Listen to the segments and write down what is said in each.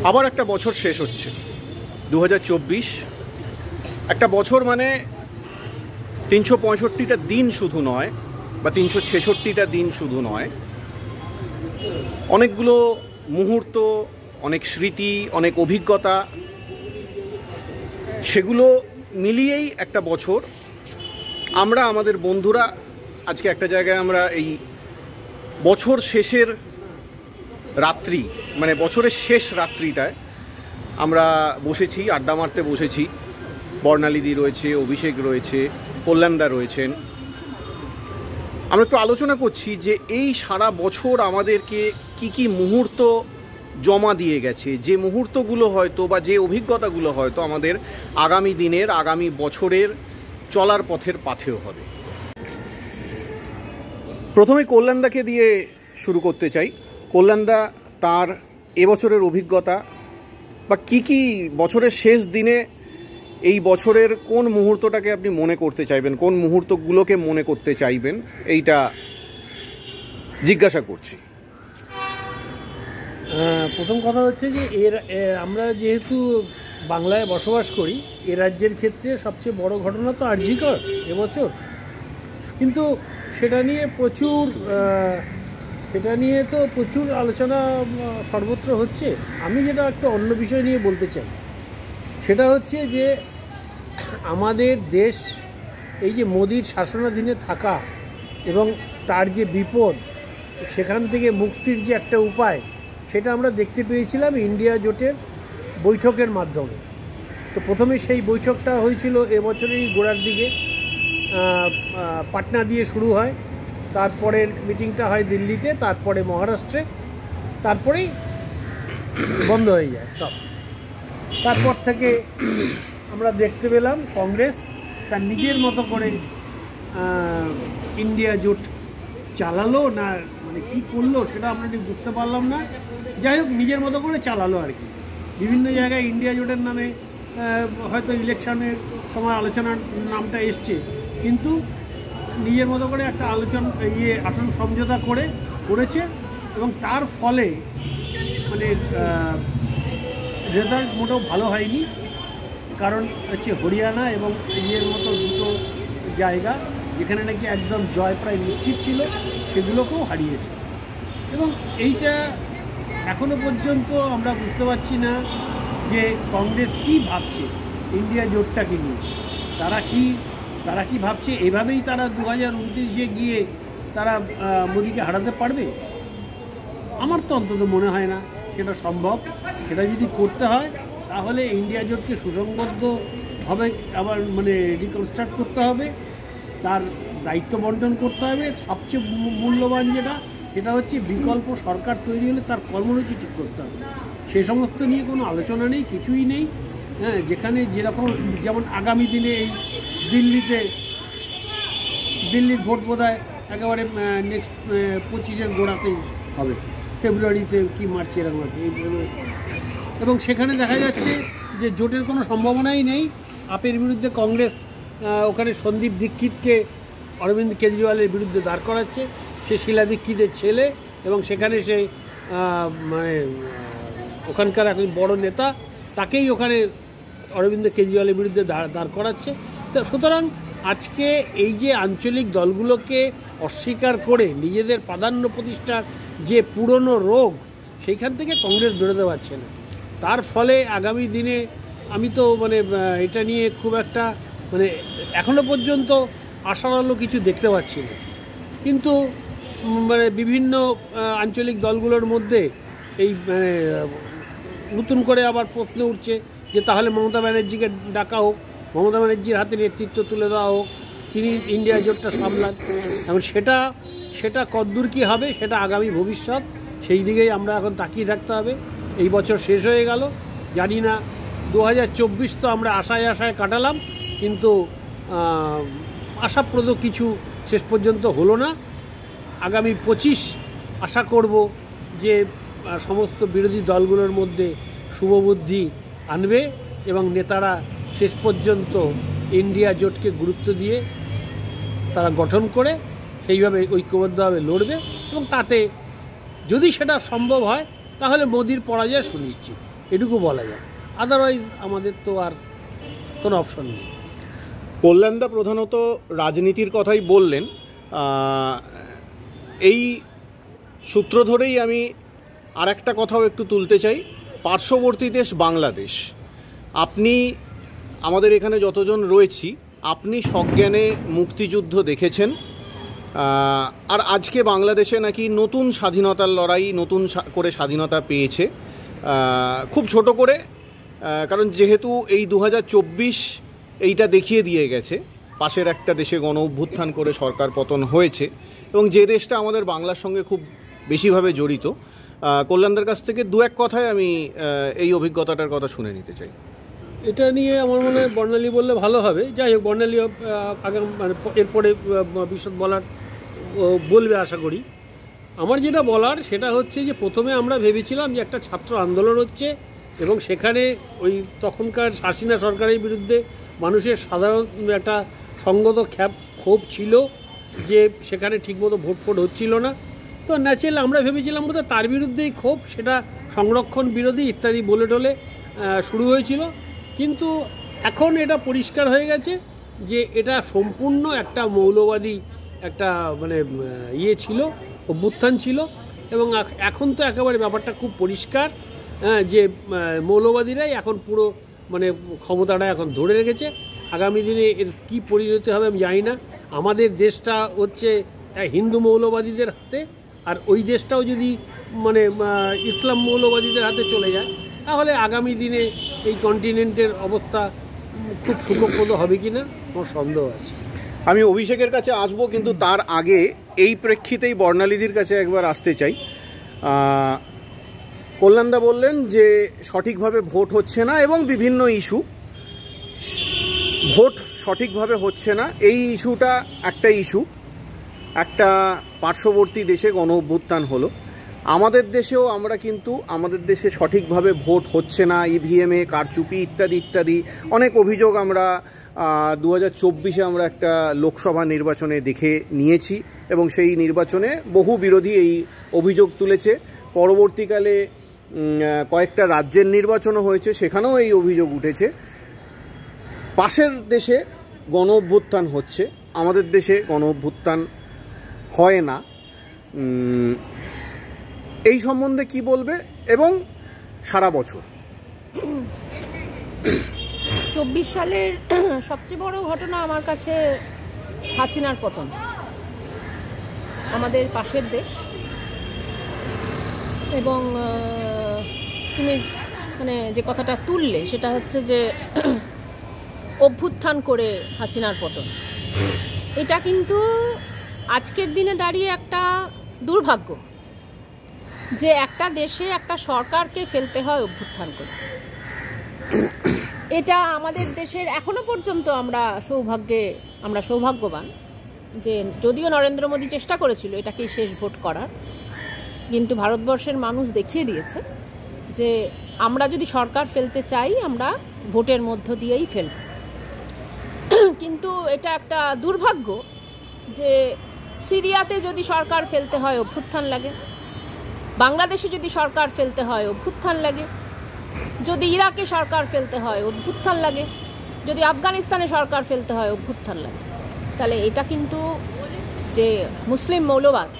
আবার একটা বছর শেষ হচ্ছে 2024। একটা বছর মানে 365টা দিন শুধু নয়, বা 366টা দিন শুধু নয়, অনেকগুলো মুহূর্ত, অনেক স্মৃতি, অনেক অভিজ্ঞতা, সেগুলো মিলিয়েই একটা বছর। আমরা আমাদের বন্ধুরা আজকে একটা জায়গায় আমরা এই বছর শেষের রাত্রি, মানে বছরের শেষ রাত্রিটায় আমরা বসেছি, আড্ডা মারতে বসেছি। বর্ণালীদি রয়েছে, অভিষেক রয়েছে, কল্যাণদা রয়েছেন। আমরা একটু আলোচনা করছি যে এই সারা বছর আমাদেরকে কি কি মুহূর্ত জমা দিয়ে গেছে, যে মুহূর্তগুলো হয়তো বা যে অভিজ্ঞতাগুলো হয়তো আমাদের আগামী দিনের, আগামী বছরের চলার পথের পাথেয় হবে। প্রথমে কল্যাণদাকে দিয়ে শুরু করতে চাই। কল্যাণদা তার এবছরের অভিজ্ঞতা বা কি কি বছরের শেষ দিনে এই বছরের কোন মুহূর্তটাকে আপনি মনে করতে চাইবেন, কোন মুহূর্তগুলোকে মনে করতে চাইবেন, এইটা জিজ্ঞাসা করছি। প্রথম কথা হচ্ছে যে আমরা যেহেতু বাংলায় বসবাস করি, এ রাজ্যের ক্ষেত্রে সবচেয়ে বড় ঘটনা তো আরজিকর এবছর। কিন্তু সেটা নিয়ে তো প্রচুর আলোচনা সর্বত্র হচ্ছে। আমি যেটা একটা অন্য বিষয় নিয়ে বলতে চাই, সেটা হচ্ছে যে আমাদের দেশ এই যে মোদির শাসনাধীনে থাকা এবং তার যে বিপদ, সেখান থেকে মুক্তির যে একটা উপায়, সেটা আমরা দেখতে পেয়েছিলাম ইন্ডিয়া জোটের বৈঠকের মাধ্যমে। তো প্রথমে সেই বৈঠকটা হয়েছিল এবছরেরই গোড়ার দিকে, পাটনা দিয়ে শুরু হয়, তারপরের মিটিংটা হয় দিল্লিতে, তারপরে মহারাষ্ট্রে, তারপরেই বন্ধ হয়ে যায় সব। তারপর থেকে আমরা দেখতে পেলাম কংগ্রেস তার নিজের মতো করে ইন্ডিয়া জোট চালালো, না মানে কী করলো সেটা আমরা ঠিক বুঝতে পারলাম না। যাই হোক, নিজের মতো করে চালালো আর কি। বিভিন্ন জায়গায় ইন্ডিয়া জোটের নামে হয়তো ইলেকশনের সময় আলোচনার নামটা এসছে, কিন্তু নিজের মতো করে একটা আসন সমঝোতা করেছে এবং তার ফলে মানে রেজাল্ট মোটেও ভালো হয়নি। কারণ হচ্ছে হরিয়ানা এবং ইয়ের মতো দুটো জায়গা যেখানে নাকি একদম জয় প্রায় নিশ্চিত ছিল, সেগুলোকেও হারিয়েছে। এবং এইটা এখনো পর্যন্ত আমরা বুঝতে পারছি না যে কংগ্রেস কি ভাবছে ইন্ডিয়া জোটটাকে নিয়ে। তারা কি ভাবছে এভাবেই তারা 2029-এ গিয়ে তারা মোদিকে হারাতে পারবে? আমার তো অন্তত মনে হয় না সেটা সম্ভব। সেটা যদি করতে হয় তাহলে ইন্ডিয়া জোটকে সুসংবদ্ধভাবে আবার মানে রিকনস্ট্রাক্ট করতে হবে, তার দায়িত্ব বন্টন করতে হবে। সবচেয়ে মূল্যবান যেটা হচ্ছে বিকল্প সরকার তৈরি হলে তার কর্মসূচি ঠিক করতে হবে। সে সমস্ত নিয়ে কোনো আলোচনা নেই, কিছুই নেই। হ্যাঁ, যেখানে যেমন আগামী দিনে এই দিল্লির ভোট বোধহয় একেবারে নেক্সট 25-এর গোড়াতেই হবে, ফেব্রুয়ারিতে কি মার্চে এরকম আর কি। এবং সেখানে দেখা যাচ্ছে যে জোটের কোনো সম্ভাবনাই নেই। আপের বিরুদ্ধে কংগ্রেস ওখানে সন্দীপ দীক্ষিতকে অরবিন্দ কেজরিওয়ালের বিরুদ্ধে দাঁড় করাচ্ছে। সে শীলা দীক্ষিতের ছেলে এবং সেখানে সে মানে ওখানকার এক বড় নেতা, তাকেই ওখানে অরবিন্দ কেজরিওয়ালের বিরুদ্ধে দাঁড় করাচ্ছে। তো সুতরাং আজকে এই যে আঞ্চলিক দলগুলোকে অস্বীকার করে নিজেদের প্রাধান্য প্রতিষ্ঠার যে পুরনো রোগ, সেইখান থেকে কংগ্রেস বেরোতে পারছে না। তার ফলে আগামী দিনে আমি তো মানে এটা নিয়ে খুব একটা মানে এখনো পর্যন্ত আশার আলো কিছু দেখতে পাচ্ছি না। কিন্তু মানে বিভিন্ন আঞ্চলিক দলগুলোর মধ্যে এই মানে নতুন করে আবার প্রশ্ন উঠছে যে তাহলে মমতা ব্যানার্জিকে ডাকা হোক, মমতা ব্যানার্জির হাতে নেতৃত্ব তুলে দেওয়া হোক, তিনি ইন্ডিয়া জোটটা সামলান। এখন সেটা কদ্দূর কী হবে সেটা আগামী ভবিষ্যৎ, সেই দিকেই আমরা এখন তাকিয়ে থাকতে হবে। এই বছর শেষ হয়ে গেল, জানি না 2024 তো আমরা আশায় কাটালাম, কিন্তু আশাপ্রদ কিছু শেষ পর্যন্ত হলো না। আগামী 25 আশা করব যে সমস্ত বিরোধী দলগুলোর মধ্যে শুভবুদ্ধি আনবে এবং নেতারা শেষ পর্যন্ত ইন্ডিয়া জোটকে গুরুত্ব দিয়ে তারা গঠন করে সেইভাবে ঐক্যবদ্ধভাবে লড়বে এবং তাতে যদি সেটা সম্ভব হয় তাহলে মোদির পরাজয় সুনিশ্চিত। এটুকু বলা যায়। আদারওয়াইজ আমাদের তো আর কোনো অপশন নেই। কল্যাণদা প্রধানত রাজনীতির কথাই বললেন, এই সূত্র ধরেই আমি আর একটা কথাও একটু তুলতে চাই। পার্শ্ববর্তী দেশ বাংলাদেশ, আপনি আমাদের এখানে যতজন রয়েছি আপনি সজ্ঞানে মুক্তিযুদ্ধ দেখেছেন, আর আজকে বাংলাদেশে নাকি নতুন স্বাধীনতার লড়াই, নতুন করে স্বাধীনতা পেয়েছে, খুব ছোট করে, কারণ যেহেতু এই 2024 এইটা দেখিয়ে দিয়ে গেছে পাশের একটা দেশে গণ অভ্যুত্থান করে সরকার পতন হয়েছে, এবং যে দেশটা আমাদের বাংলার সঙ্গে খুব বেশিভাবে জড়িত। কল্যাণদার কাছ থেকে দু এক কথায় আমি এই অভিজ্ঞতাটার কথা শুনে নিতে চাই। এটা নিয়ে আমার মনে হয় বর্ণালী বললে ভালো হবে। যাই হোক, বর্ণালী আগে মানে এরপরে বিশদ বলবে আশা করি। আমার যেটা বলার সেটা হচ্ছে যে প্রথমে আমরা ভেবেছিলাম যে একটা ছাত্র আন্দোলন হচ্ছে এবং সেখানে ওই তখনকার হাসিনা সরকারের বিরুদ্ধে মানুষের সাধারণ একটা সঙ্গত ক্ষোভ ছিল যে সেখানে ঠিকমতো ভোট হচ্ছিল না। তো ন্যাচারালি আমরা ভেবেছিলাম বোধহয় তার বিরুদ্ধেই ক্ষোভ, সেটা সংরক্ষণ বিরোধী ইত্যাদি বলে টলে শুরু হয়েছিল। কিন্তু এখন এটা পরিষ্কার হয়ে গেছে যে এটা সম্পূর্ণ একটা মৌলবাদী একটা মানে ছিল, অভ্যুত্থান ছিল। এবং এখন তো একেবারে ব্যাপারটা খুব পরিষ্কার যে মৌলবাদীরাই এখন পুরো মানে ক্ষমতাটা এখন ধরে রেখেছে। আগামী দিনে এর কী পরিণতি হবে আমি জানি না। আমাদের দেশটা হচ্ছে হিন্দু মৌলবাদীদের হাতে, আর ওই দেশটাও যদি মানে ইসলাম মৌলবাদীদের হাতে চলে যায় তাহলে আগামী দিনে এই কন্টিনেন্টের অবস্থা খুব সুখপ্রদ হবে কি না আমার সন্দেহ আছে। আমি অভিষেকের কাছে আসবো, কিন্তু তার আগে এই প্রেক্ষিতেই বর্ণালীদির কাছে একবার আসতে চাই। কল্যাণদা বললেন যে সঠিকভাবে ভোট হচ্ছে না এবং বিভিন্ন ইস্যু, ভোট সঠিকভাবে হচ্ছে না এই ইস্যুটা একটা ইস্যু, একটা পার্শ্ববর্তী দেশে গণ অভ্যুত্থান হলো। আমাদের দেশেও আমরা কিন্তু আমাদের দেশে সঠিকভাবে ভোট হচ্ছে না, ইভিএমে কারচুপি ইত্যাদি ইত্যাদি অনেক অভিযোগ আমরা 2024 আমরা একটা লোকসভা নির্বাচনে দেখে নিয়েছি এবং সেই নির্বাচনে বহু বিরোধী এই অভিযোগ তুলেছে। পরবর্তীকালে কয়েকটা রাজ্যের নির্বাচনও হয়েছে, সেখানেও এই অভিযোগ উঠেছে। পাশের দেশে গণ অভ্যুত্থান হচ্ছে, আমাদের দেশে গণ অভ্যুত্থান হয় না। এই সম্বন্ধে কি বলবে? এবং সারা বছর 24 সালের সবচেয়ে বড় ঘটনা আমার কাছে হাসিনার পতন। আমাদের পাশের দেশ, এবং তুমি মানে যে কথাটা তুললে সেটা হচ্ছে যে অভ্যুত্থান করে হাসিনার পতন, এটা কিন্তু আজকের দিনে দাঁড়িয়ে একটা দুর্ভাগ্য যে একটা দেশে একটা সরকারকে ফেলতে হয় অভ্যুত্থান করে। এটা আমাদের দেশের এখনো পর্যন্ত আমরা সৌভাগ্যবান যে যদিও নরেন্দ্র মোদী চেষ্টা করেছিল এটাকেই শেষ ভোট করার, কিন্তু ভারতবর্ষের মানুষ দেখিয়ে দিয়েছে যে আমরা যদি সরকার ফেলতে চাই আমরা ভোটের মধ্য দিয়েই ফেলব। কিন্তু এটা একটা দুর্ভাগ্য যে সিরিয়াতে যদি সরকার ফেলতে হয় অভ্যুত্থান লাগে, বাংলাদেশে যদি সরকার ফেলতে হয় অভ্যুত্থান লাগে, যদি ইরাকে সরকার ফেলতে হয় অভ্যুত্থান লাগে, যদি আফগানিস্তানে সরকার ফেলতে হয় অভ্যুত্থান লাগে। তাহলে এটা কিন্তু যে মুসলিম মৌলবাদ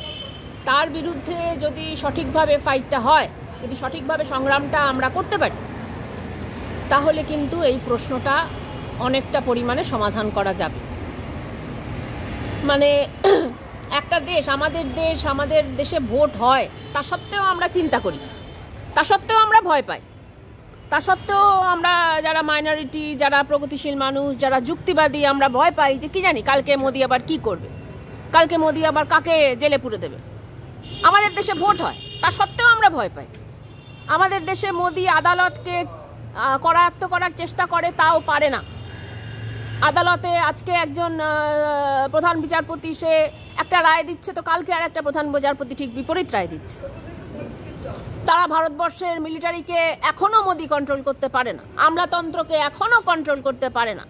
তার বিরুদ্ধে যদি সঠিকভাবে ফাইটটা হয়, যদি সঠিকভাবে সংগ্রামটা আমরা করতে পারি, তাহলে কিন্তু এই প্রশ্নটা অনেকটা পরিমাণে সমাধান করা যাবে। মানে একটা দেশ, আমাদের দেশে ভোট হয়, তা সত্ত্বেও আমরা চিন্তা করি, তা সত্ত্বেও আমরা ভয় পাই, তা সত্ত্বেও আমরা যারা মাইনরিটি, যারা প্রগতিশীল মানুষ, যারা যুক্তিবাদী, আমরা ভয় পাই যে কি জানি কালকে মোদি আবার কি করবে, কালকে মোদি আবার কাকে জেলে পুরে দেবে। আমাদের দেশে ভোট হয়, তা সত্ত্বেও আমরা ভয় পাই। আমাদের দেশে মোদি আদালতকে করায়ত্ত করার চেষ্টা করে, তাও পারে না। আদালতে আজকে একজন প্রধান বিচারপতি সে একটা রায় দিচ্ছে, তো কালকে আর একটা প্রধান বিচারপতি ঠিক বিপরীত রায় দিচ্ছে। তারা ভারতবর্ষের মিলিটারিকে এখনও মোদি কন্ট্রোল করতে পারে না, আমলাতন্ত্রকে এখনও কন্ট্রোল করতে পারে না,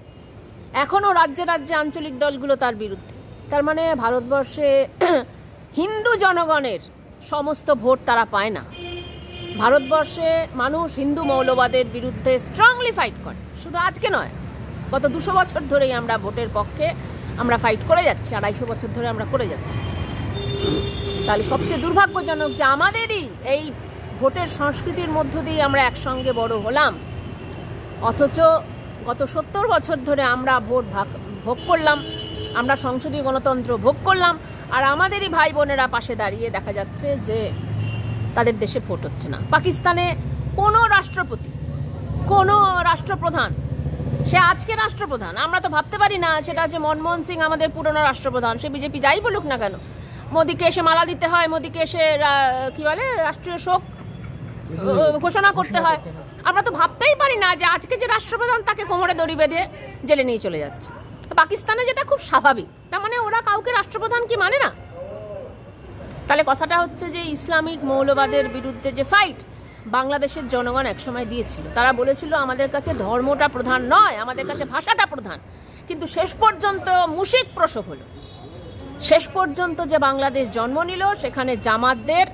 এখনও রাজ্যে রাজ্যে আঞ্চলিক দলগুলো তার বিরুদ্ধে। তার মানে ভারতবর্ষে হিন্দু জনগণের সমস্ত ভোট তারা পায় না। ভারতবর্ষে মানুষ হিন্দু মৌলবাদের বিরুদ্ধে স্ট্রংলি ফাইট করে, শুধু আজকে নয়, গত 200 বছর ধরেই আমরা ভোটের পক্ষে আমরা ফাইট করে যাচ্ছি, 250 বছর ধরে আমরা করে যাচ্ছি। তাহলে সবচেয়ে দুর্ভাগ্যজনক যে আমাদেরই এই ভোটের সংস্কৃতির মধ্য দিয়ে আমরা একসঙ্গে বড় হলাম, অথচ গত 70 বছর ধরে আমরা ভোট ভোগ করলাম, আমরা সংসদীয় গণতন্ত্র ভোগ করলাম, আর আমাদেরই ভাই বোনেরা পাশে দাঁড়িয়ে দেখা যাচ্ছে যে তাদের দেশে ভোট হচ্ছে না। পাকিস্তানে কোনো রাষ্ট্রপতি, কোনো রাষ্ট্রপ্রধান, সে আজকে রাষ্ট্রপ্রধান, আমরা তো ভাবতে পারি না সেটা হচ্ছে মনমোহন সিং আমাদের পুরনো রাষ্ট্রপ্রধান, সে বিজেপি যাই বলুক না কেন, মোদিকে এসে মালা দিতে হয়, মোদিকে এসে কি বলে রাষ্ট্রীয় শোক ঘোষণা করতে হয়। আমরা তো ভাবতেই পারি না যে আজকে যে রাষ্ট্রপ্রধান তাকে কোমরে দড়ি বেঁধে জেলে নিয়ে চলে যাচ্ছে। পাকিস্তানে যেটা খুব স্বাভাবিক, তার মানে ওরা কাউকে রাষ্ট্রপ্রধান কি মানে না? তাহলে কথাটা হচ্ছে যে ইসলামিক মৌলবাদের বিরুদ্ধে যে ফাইট বাংলাদেশের জনগণ একসময় দিয়েছিল, তারা বলেছিল আমাদের কাছে ধর্মটা প্রধান নয়, আমাদের কাছে ভাষাটা প্রধান, কিন্তু শেষ পর্যন্ত মুশিক প্রসব হলো। শেষ পর্যন্ত যে বাংলাদেশ জন্ম নিল সেখানে জামাতদের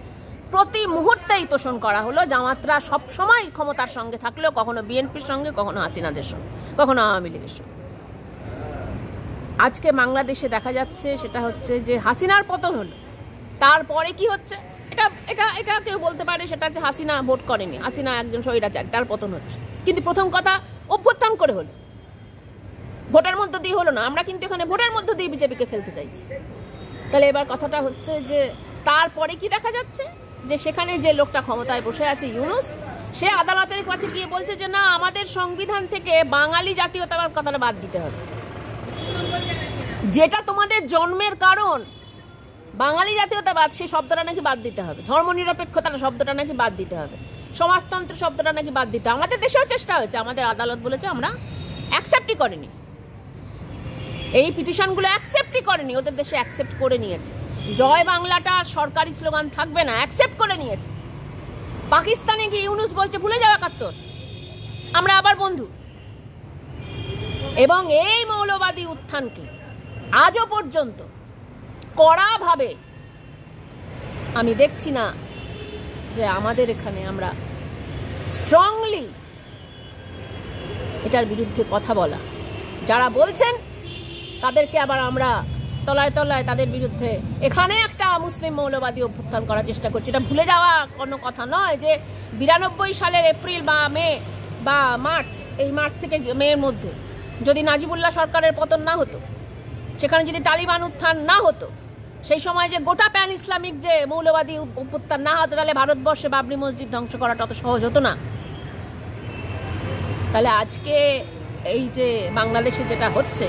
প্রতি মুহূর্তেই তোষণ করা হলো। জামাতরা সবসময় ক্ষমতার সঙ্গে থাকলেও কখনো বিএনপির সঙ্গে, কখনো হাসিনাদের সঙ্গে, কখনো আওয়ামী লীগের সঙ্গে। আজকে বাংলাদেশে দেখা যাচ্ছে সেটা হচ্ছে যে হাসিনার পতন হলো, তারপরে কি হচ্ছে এটা এটা এটা কেউ বলতে পারে সেটা হচ্ছে হাসিনা ভোট করেনি, হাসিনা একজন স্বৈরাচার, তার পতন হচ্ছে। কিন্তু প্রথম কথা অভ্যুত্থান করে হলো, ভোটের মধ্য দিয়ে হলো না। আমরা কিন্তু এখানে ভোটের মধ্য দিয়ে বিজেপিকে ফেলতে চাইছি। তাহলে এবার কথাটা হচ্ছে যে তারপরে কি দেখা যাচ্ছে যে সেখানে যে লোকটা ক্ষমতায় বসে আছে ইউনূস, সে আদালতের কাছে গিয়ে বলছে যে না, আমাদের সংবিধান থেকে বাঙালি জাতীয়তাবাদ কথাটা বাদ দিতে হবে, যেটা তোমাদের জন্মের কারণ বাঙালি জাতীয়তাবাদ, সেই শব্দটা নাকি বাদ দিতে হবে, ধর্মনিরপেক্ষতার শব্দটা নাকি বাদ দিতে হবে, সমাজতন্ত্র শব্দটা নাকি বাদ দিতে হবে। আমাদের দেশেও চেষ্টা হয়েছে, আমাদের আদালত বলেছে আমরা অ্যাকসেপ্টই করিনি, এই পিটিশনগুলো অ্যাকসেপ্টই করেনি, ওদের দেশে অ্যাকসেপ্ট করে নিয়েছে। জয় বাংলাটা সরকারি স্লোগান থাকবে না, অ্যাকসেপ্ট করে নিয়েছে। পাকিস্তানে গিয়ে ইউনূস বলছে ভুলে যাও 71, আমরা আবার বন্ধু। এবং এই মৌলবাদী উত্থানকে আজও পর্যন্ত কড়াভাবে আমি দেখছি না যে আমাদের এখানে আমরা স্ট্রংলি এটার বিরুদ্ধে কথা বলা, যারা বলছেন তাদেরকে আবার আমরা তলায় তলায় তাদের বিরুদ্ধে এখানে একটা মুসলিম মৌলবাদী অভ্যুত্থান করার চেষ্টা করছি। এটা ভুলে যাওয়া কোনো কথা নয় যে 92 সালের এপ্রিল বা মে বা মার্চ, এই মার্চ থেকে মের মধ্যে যদি নাজিবুল্লাহ সরকারের পতন না হতো, সেখানে যদি তালিবান উত্থান না হতো, সেই সময় যে গোটা প্যান ইসলামিক যে মৌলবাদী অভ্যুত্থান না হতো, তাহলে ভারতবর্ষে বাবরি মসজিদ ধ্বংস করাটা অত সহজ হতো না। তাহলে আজকে এই যে বাংলাদেশে যেটা হচ্ছে,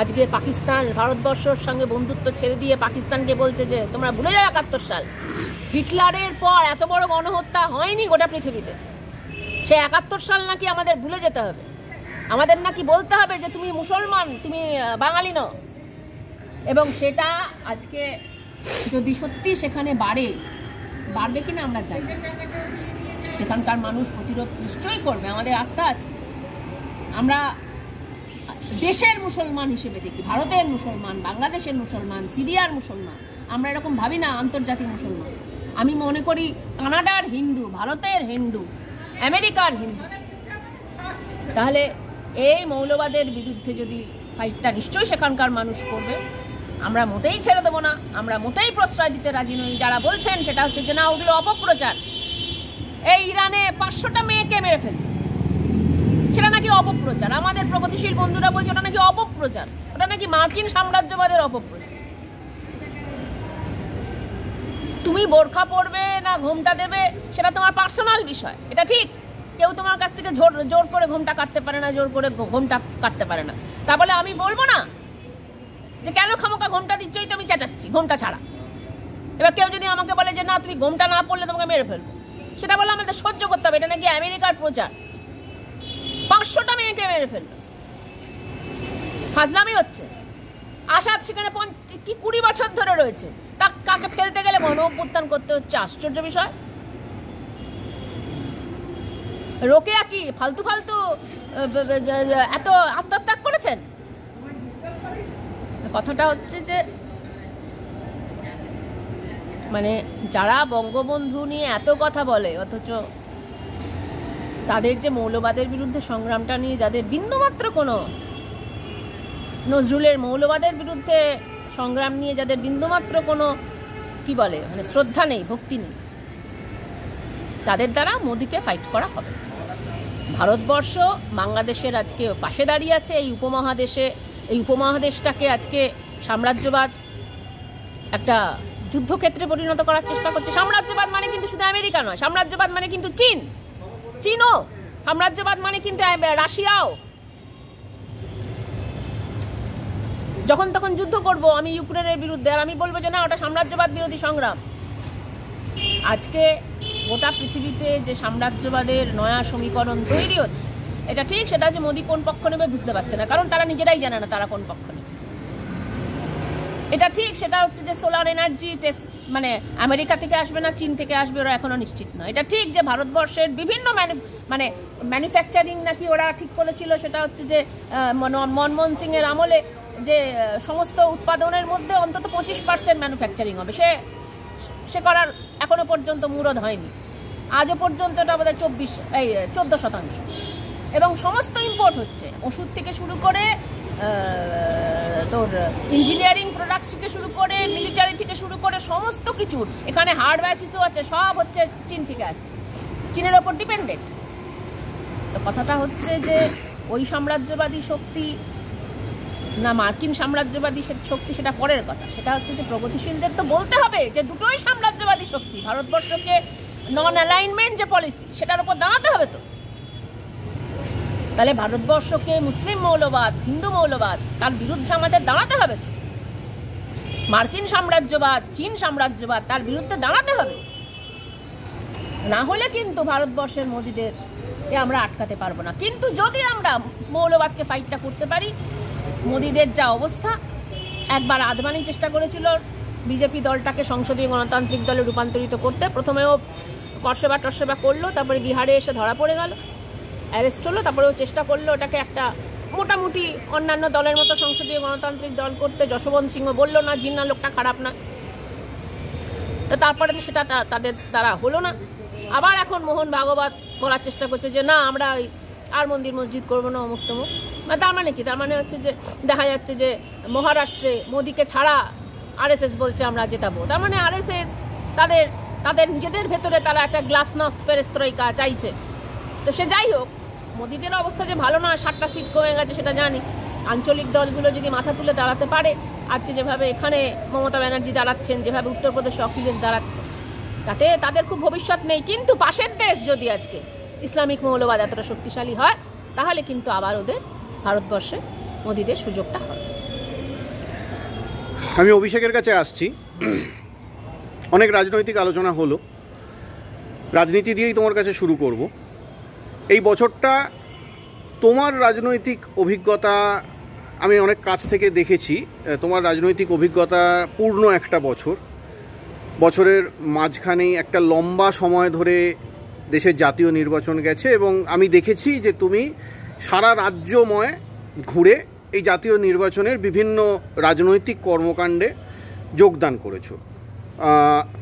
আজকে পাকিস্তান ভারতবর্ষের সঙ্গে বন্ধুত্ব ছেড়ে দিয়ে পাকিস্তানকে বলছে যে তোমরা ভুলে যাও 71 সাল, হিটলারের পর এত বড় গণহত্যা হয়নি গোটা পৃথিবীতে, সে 71 সাল নাকি আমাদের ভুলে যেতে হবে, আমাদের নাকি বলতে হবে যে তুমি মুসলমান, তুমি বাঙালি নও। এবং সেটা আজকে যদি সত্যি সেখানে বাড়বে কিনা আমরা জানি, সেখানকার মানুষ প্রতিরোধ নিশ্চয়ই করবে, আমাদের আস্থা আছে। আমরা দেশের মুসলমান হিসেবে দেখি, ভারতের মুসলমান, বাংলাদেশের মুসলমান, সিরিয়ার মুসলমান, আমরা এরকম ভাবি না আন্তর্জাতিক মুসলমান। আমি মনে করি কানাডার হিন্দু, ভারতের হিন্দু, আমেরিকার হিন্দু। তাহলে এই মৌলবাদের বিরুদ্ধে যদি ফাইটটা নিশ্চয়ই সেখানকার মানুষ করবে, আমরা মোটেই ছেড়ে দেবো না, আমরা মোটেই প্রশ্রয় দিতে রাজি নই। যারা বলছেন সেটা হচ্ছে যে না, ওগুলো অপপ্রচার, এই ইরানে 500টা মেয়েকে মেরে ফেলবে, সেটা নাকি অপপ্রচার। আমাদের প্রগতিশীল বন্ধুরা বলছে ওটা নাকি অপপ্রচার, ওটা নাকি মার্কিন সাম্রাজ্যবাদের অপপ্রচার। তুমি বোরখা পরবে না ঘোমটা দেবে সেটা তোমার পার্সোনাল বিষয়, এটা ঠিক। কেউ তোমার কাছ থেকে জোর করে ঘোমটা কাটতে পারে না, জোর করে ঘোমটা কাটতে পারে না। তা বলে আমি বলবো না যে কেন খামোকা ঘোমটা দিচ্ছই, তো আমি চেঁচাচ্ছি ঘোমটা ছাড়া। এবার কেউ যদি আমাকে বলে যে না তুমি ঘোমটা না পড়লে তোমাকে মেরে ফেলবো, সেটা বলে আমাদের সহ্য করতে হবে। এটা নাকি আমেরিকার প্রচার, 500টা মেয়েকে মেরে ফেললো, ফাজলামি হচ্ছে। আসাদ সেখানে 20 বছর ধরে রয়েছে, তা কাকে ফেলতে গেলে গণ অভ্যুত্থান করতে হচ্ছে, আশ্চর্য বিষয়। রোকেয়া কি ফালতু এত আত্মত্যাগ করেছেন? কথাটা হচ্ছে যে মানে যারা বঙ্গবন্ধু নিয়ে এত কথা বলে অথচ তাদের যে মৌলবাদের বিরুদ্ধে সংগ্রামটা নিয়ে যাদের বিন্দুমাত্র কোনো, নজরুলের মৌলবাদের বিরুদ্ধে সংগ্রাম নিয়ে যাদের বিন্দুমাত্র কোনো কি বলে মানে শ্রদ্ধা নেই, ভক্তি নেই, তাদের দ্বারা মোদিকে ফাইট করা হবে। ভারতবর্ষ বাংলাদেশের আজকে পাশে দাঁড়িয়ে আছে। এই উপমহাদেশটাকে আজকে সাম্রাজ্যবাদ একটা যুদ্ধক্ষেত্রে পরিণত করার চেষ্টা করছে। সাম্রাজ্যবাদ মানে কিন্তু শুধু আমেরিকা নয়, সাম্রাজ্যবাদ মানে কিন্তু চীনও, সাম্রাজ্যবাদ মানে কিন্তু রাশিয়াও। যখন তখন যুদ্ধ করব আমি ইউক্রেনের বিরুদ্ধে, আর আমি বলবো যে না, ওটা সাম্রাজ্যবাদ বিরোধী সংগ্রাম। আজকে গোটা পৃথিবীতে যে সাম্রাজ্যবাদের নয়া সমীকরণ তৈরি হচ্ছে, এটা ঠিক, সেটা হচ্ছে মোদি কোন পক্ষ নেবে বুঝতে পারছে না, কারণ তারা নিজেরাই জানে না তারা কোন পক্ষ নেবে। এটা ঠিক, সেটা হচ্ছে যে সোলার এনার্জি মানে আমেরিকা থেকে আসবে না চীন থেকে আসবে, ওরা এখনো নিশ্চিত নয়। এটা ঠিক যে ভারতবর্ষের বিভিন্ন মানে ম্যানুফ্যাকচারিং নাকি ওরা ঠিক করেছিল, সেটা হচ্ছে যে মনমোহন সিং এর আমলে যে সমস্ত উৎপাদনের মধ্যে অন্তত 25% ম্যানুফ্যাকচারিং হবে, সে করার এখনো পর্যন্ত মুরদ হয়নি। আজও পর্যন্ত এটা আমাদের 14%। এবং সমস্ত ইম্পোর্ট হচ্ছে, ওষুধ থেকে শুরু করে তোর ইঞ্জিনিয়ারিং প্রোডাক্টস থেকে শুরু করে মিলিটারি থেকে শুরু করে সমস্ত কিছুর, এখানে হার্ডওয়্যার কিছু আছে, সব হচ্ছে চীন থেকে আসছে, চীনের ওপর ডিপেন্ডেন্ট। তো কথাটা হচ্ছে যে ওই সাম্রাজ্যবাদী শক্তি না মার্কিন সাম্রাজ্যবাদী শক্তি, সেটা পরের কথা। সেটা হচ্ছে যে প্রগতিশীলদের তো বলতে হবে যে দুটোই সাম্রাজ্যবাদী শক্তি, ভারতবর্ষকে নন অ্যালাইনমেন্ট যে পলিসি সেটার উপর দাঁড়াতে হবে। তো তাহলে ভারতবর্ষকে মুসলিম মৌলবাদ, হিন্দু মৌলবাদ, তার বিরুদ্ধে আমাদের দাঁড়াতে হবে। তো মার্কিন সাম্রাজ্যবাদ, চীন সাম্রাজ্যবাদ, তার বিরুদ্ধে দাঁড়াতে হবে। না হলে কিন্তু ভারতবর্ষের মোদিদেরকে আমরা আটকাতে পারবো না। কিন্তু যদি আমরা মৌলবাদকে ফাইটটা করতে পারি, মোদিদের যা অবস্থা, একবার আদবানি চেষ্টা করেছিল বিজেপি দলটাকে সংসদীয় গণতান্ত্রিক দলে রূপান্তরিত করতে, প্রথমেও করসেবা করলো, তারপরে বিহারে এসে ধরা পড়ে গেল, অ্যারেস্ট হলো, তারপরেও চেষ্টা করলো ওটাকে একটা মোটামুটি অন্যান্য দলের মতো সংসদীয় গণতান্ত্রিক দল করতে। যশবন্ত সিংহ বললো না, জিন্না লোকটা খারাপ না, তো তারপরে তো সেটা তাদের দ্বারা হলো না। আবার এখন মোহন ভাগবত বলার চেষ্টা করছে যে না, আমরা আর মন্দির মসজিদ করবো না, অমুক তমুক। তার মানে কি? তার মানে হচ্ছে যে দেখা যাচ্ছে যে মহারাষ্ট্রে মোদিকে ছাড়া আরএসএস বলছে আমরা জেতাবো। তার মানে আরএসএস তাদের নিজেদের ভেতরে তারা একটা গ্লাসনস্ত পেরেস্ত্রয়িকা চাইছে। তো সে যাই হোক, মোদিদের অবস্থা যে ভালো না, 7টা সিট কমে গেছে সেটা জানি। আঞ্চলিক দলগুলো যদি মাথা তুলে দাঁড়াতে পারে, আজকে যেভাবে এখানে মমতা ব্যানার্জি দাঁড়াচ্ছেন, যেভাবে উত্তরপ্রদেশে অখিলেশ দাঁড়াচ্ছে, তাতে তাদের খুব ভবিষ্যৎ নেই। কিন্তু পাশের দেশ যদি আজকে ইসলামিক মৌলবাদ এতটা শক্তিশালী হয়, তাহলে কিন্তু আবার ওদের ভারতবর্ষে মোদিদের সুযোগটা হবে। আমি অভিষেকের কাছে আসছি। অনেক রাজনৈতিক আলোচনা হলো, রাজনীতি দিয়েই তোমার কাছে শুরু করব। এই বছরটা তোমার রাজনৈতিক অভিজ্ঞতা আমি অনেক কাছ থেকে দেখেছি। তোমার রাজনৈতিক অভিজ্ঞতা পূর্ণ একটা বছরের মাঝখানেই একটা লম্বা সময় ধরে দেশের জাতীয় নির্বাচন গেছে, এবং আমি দেখেছি যে তুমি সারা রাজ্যময় ঘুরে এই জাতীয় নির্বাচনের বিভিন্ন রাজনৈতিক কর্মকাণ্ডে যোগদান করেছো।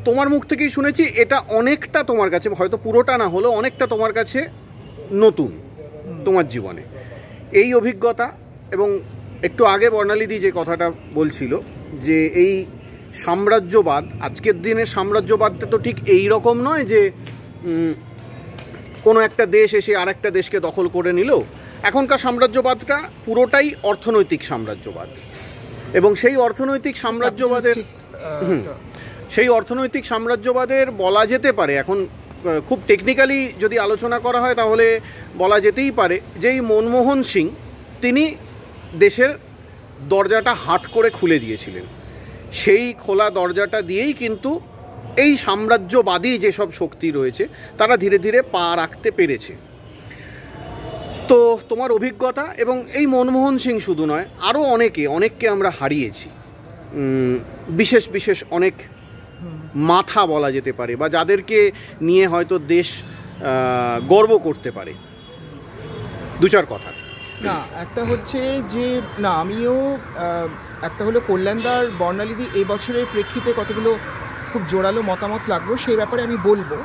তোমার মুখ থেকেই শুনেছি এটা অনেকটা তোমার কাছে, হয়তো পুরোটা না হলেও অনেকটা তোমার কাছে নতুন তোমার জীবনে এই অভিজ্ঞতা। এবং একটু আগে বর্ণালীদি যে কথাটা বলছিল যে এই সাম্রাজ্যবাদ, আজকের দিনের সাম্রাজ্যবাদটা তো ঠিক এই রকম নয় যে কোনো একটা দেশ এসে আর একটা দেশকে দখল করে নিল। এখনকার সাম্রাজ্যবাদটা পুরোটাই অর্থনৈতিক সাম্রাজ্যবাদ, এবং সেই অর্থনৈতিক সাম্রাজ্যবাদের বলা যেতে পারে, এখন খুব টেকনিক্যালি যদি আলোচনা করা হয় তাহলে বলা যেতেই পারে যে এই মনমোহন সিং তিনি দেশের দরজাটা হাট করে খুলে দিয়েছিলেন। সেই খোলা দরজাটা দিয়েই কিন্তু এই সাম্রাজ্যবাদী যেসব শক্তি রয়েছে তারা ধীরে ধীরে পা রাখতে পেরেছে। তো তোমার অভিজ্ঞতা, এবং এই মনমোহন সিং শুধু নয়, আরও অনেককে আমরা হারিয়েছি, বিশেষ অনেক মাথা বলা যেতে পারে, বা যাদেরকে নিয়ে হয়তো দেশ গর্ব করতে পারে। 2-4 কথা। না, একটা হচ্ছে যে আমিও একটা হলো কল্যাণদার বর্ণালীদি এই বছরের প্রেক্ষিতে কতগুলো খুব জোরালো মতামত লাগলো সেই ব্যাপারে আমি বলবো।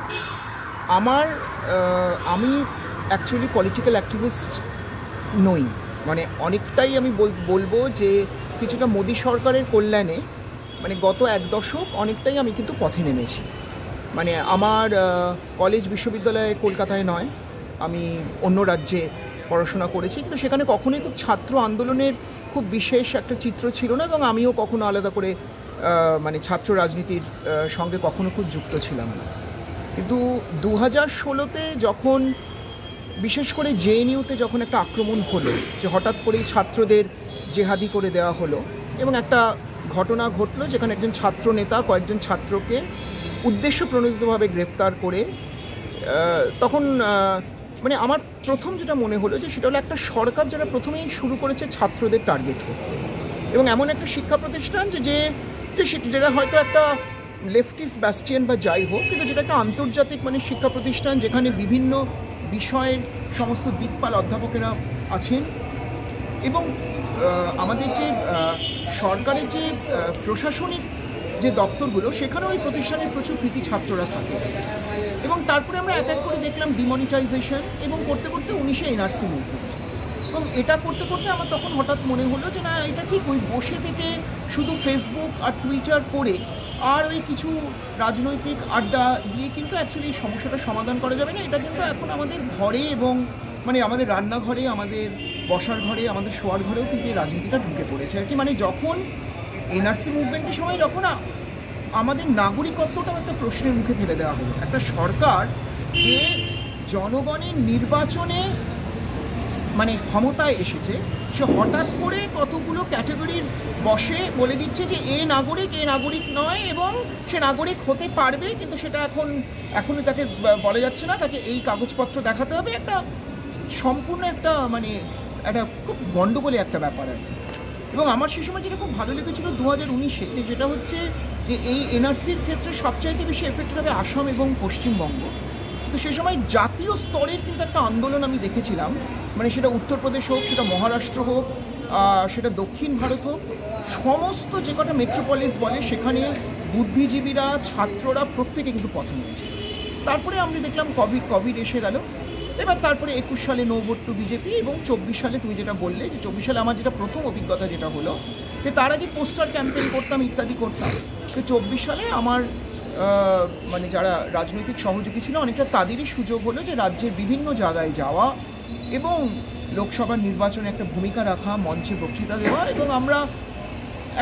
আমি অ্যাকচুয়ালি পলিটিক্যাল অ্যাক্টিভিস্ট নই, মানে অনেকটাই আমি বলবো যে কিছুটা মোদি সরকারের কল্যাণে মানে গত 1 দশক অনেকটাই আমি কিন্তু পথে নেমেছি। মানে আমার কলেজ বিশ্ববিদ্যালয় কলকাতায় নয়, আমি অন্য রাজ্যে পড়াশোনা করেছি, কিন্তু সেখানে কখনোই খুব ছাত্র আন্দোলনের খুব বিশেষ একটা চিত্র ছিল না, এবং আমিও কখনো আলাদা করে মানে ছাত্র রাজনীতির সঙ্গে কখনো খুব যুক্ত ছিলাম না। কিন্তু 2016-তে যখন বিশেষ করে জেএনইউতে যখন একটা আক্রমণ হলো, যে হঠাৎ করেই ছাত্রদের জেহাদি করে দেওয়া হলো এবং একটা ঘটনা ঘটলো যেখানে একজন ছাত্র নেতা কয়েকজন ছাত্রকে উদ্দেশ্য প্রণোদিতভাবে গ্রেপ্তার করে, তখন মানে আমার প্রথম যেটা মনে হলো যে সেটা হলো একটা সরকার যারা প্রথমেই শুরু করেছে ছাত্রদের টার্গেট করতে, এবং এমন একটা শিক্ষা প্রতিষ্ঠান যেটা হয়তো একটা লেফটিস্ট ব্যাস্টিয়ান বা যাই হোক, কিন্তু যেটা একটা আন্তর্জাতিক মানে শিক্ষা প্রতিষ্ঠান যেখানে বিভিন্ন বিষয়ের সমস্ত দিকপাল অধ্যাপকেরা আছেন, এবং আমাদের যে সরকারের যে প্রশাসনিক যে দপ্তরগুলো সেখানেও ওই প্রতিষ্ঠানের প্রচুর কৃতি ছাত্ররা থাকে। এবং তারপরে আমরা এক এক করে দেখলাম ডিমনিটাইজেশন, এবং করতে করতে 19-এ এনআরসি মুভমেন্ট, এবং এটা করতে করতে আমার তখন হঠাৎ মনে হলো যে না, এটা ঠিক ওই বসে থেকে শুধু ফেসবুক আর টুইটার করে আর ওই কিছু রাজনৈতিক আড্ডা দিয়ে কিন্তু অ্যাকচুয়ালি এই সমস্যাটা সমাধান করা যাবে না। এটা কিন্তু এখন আমাদের ঘরে এবং মানে আমাদের রান্নাঘরে, আমাদের বসার ঘরে, আমাদের শোয়ার ঘরেও কিন্তু এই রাজনীতিটা ঢুকে পড়েছে আর কি। মানে যখন এনআরসি মুভমেন্টের সময় যখন আমাদের নাগরিকত্বটাও একটা প্রশ্নের মুখে ফেলে দেওয়া হলো, একটা সরকার যে জনগণের নির্বাচনে মানে ক্ষমতায় এসেছে, সে হঠাৎ করে কতগুলো ক্যাটাগরির বসে বলে দিচ্ছে যে এ নাগরিক নয়, এবং সে নাগরিক হতে পারবে কিন্তু সেটা এখনই তাকে বলা যাচ্ছে না, তাকে এই কাগজপত্র দেখাতে হবে। একটা সম্পূর্ণ একটা মানে একটা খুব গণ্ডগোলে একটা ব্যাপার আর কি। এবং আমার সে সময় যেটা খুব ভালো লেগেছিলো 2019-এ, যেটা হচ্ছে যে এই এনআরসির ক্ষেত্রে সবচাইতে বেশি এফেক্টেড হবে আসাম এবং পশ্চিমবঙ্গ। তো সে সময় জাতীয় স্তরের কিন্তু একটা আন্দোলন আমি দেখেছিলাম, মানে সেটা উত্তরপ্রদেশ হোক, সেটা মহারাষ্ট্র হোক, সেটা দক্ষিণ ভারত হোক, সমস্ত যে কটা মেট্রোপলিস বলে সেখানে বুদ্ধিজীবীরা, ছাত্ররা প্রত্যেকে কিন্তু পথে নেমেছে। তারপরে আমরা দেখলাম কোভিড এসে গেল, এবার তারপরে 21 সালে নো ভোট টু বিজেপি, এবং 24 সালে তুমি যেটা বললে যে 24 সালে আমার যেটা প্রথম অভিজ্ঞতা যেটা হলো যে তার আগে পোস্টার ক্যাম্পেইন করতাম ইত্যাদি করতাম, তো 24 সালে আমার মানে যারা রাজনৈতিক সহযোগী ছিল অনেকটা তাদেরই সুযোগ হলো যে রাজ্যের বিভিন্ন জায়গায় যাওয়া এবং লোকসভার নির্বাচনে একটা ভূমিকা রাখা, মঞ্চে বক্তৃতা দেওয়া, এবং আমরা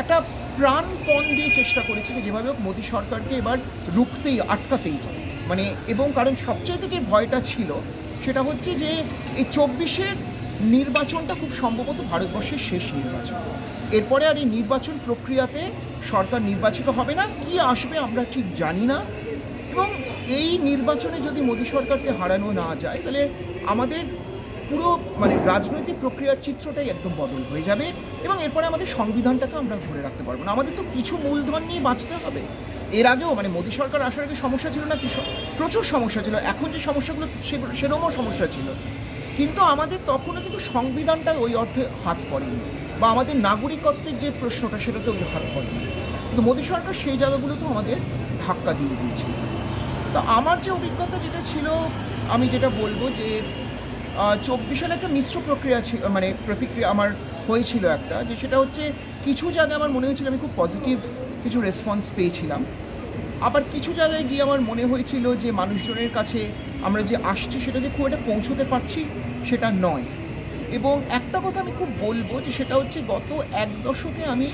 একটা প্রাণপণ দিয়ে চেষ্টা করেছি যে যেভাবে হোক মোদী সরকারকে এবার রুখতেই, আটকাতেই হবে। মানে এবং কারণ সবচেয়ে যে ভয়টা ছিল সেটা হচ্ছে যে এই 24-এর নির্বাচনটা খুব সম্ভবত ভারতবর্ষের শেষ নির্বাচন, এরপরে আর এই নির্বাচন প্রক্রিয়াতে সরকার নির্বাচিত হবে না, কি আসবে আমরা ঠিক জানি না, এবং এই নির্বাচনে যদি মোদী সরকারকে হারানো না যায় তাহলে আমাদের পুরো মানে রাজনৈতিক প্রক্রিয়ার চিত্রটাই একদম বদল হয়ে যাবে, এবং এরপরে আমাদের সংবিধানটাকে আমরা ধরে রাখতে পারবো না। আমাদের তো কিছু মূলধন নিয়ে বাঁচতে হবে। এর আগেও মানে মোদী সরকার আসার আগে সমস্যা ছিল না, প্রচুর সমস্যা ছিল, এখন যে সমস্যাগুলো সেরকমও সমস্যা ছিল, কিন্তু আমাদের তখনও কিন্তু সংবিধানটাই ওই অর্থে হাত পড়েনি, বা আমাদের নাগরিকত্বের যে প্রশ্নটা সেটাতে ওই হাত পড়েনি, কিন্তু মোদী সরকার সেই জায়গাগুলোতেও আমাদের ধাক্কা দিয়ে দিয়েছিল। তো আমার যে অভিজ্ঞতা যেটা ছিল, আমি যেটা বলবো যে 24 সালে একটা মিশ্র প্রক্রিয়া ছিল, মানে প্রতিক্রিয়া আমার হয়েছিল একটা, যে সেটা হচ্ছে কিছু জায়গায় আমার মনে হয়েছিল আমি খুব পজিটিভ কিছু রেসপন্স পেয়েছিলাম, আবার কিছু জায়গায় গিয়ে আমার মনে হয়েছিল যে মানুষজনের কাছে আমরা যে আসছি সেটা যে খুব একটা পৌঁছতে পারছি সেটা নয়। এবং একটা কথা আমি খুব বলবো যে সেটা হচ্ছে গত 1 দশকে আমি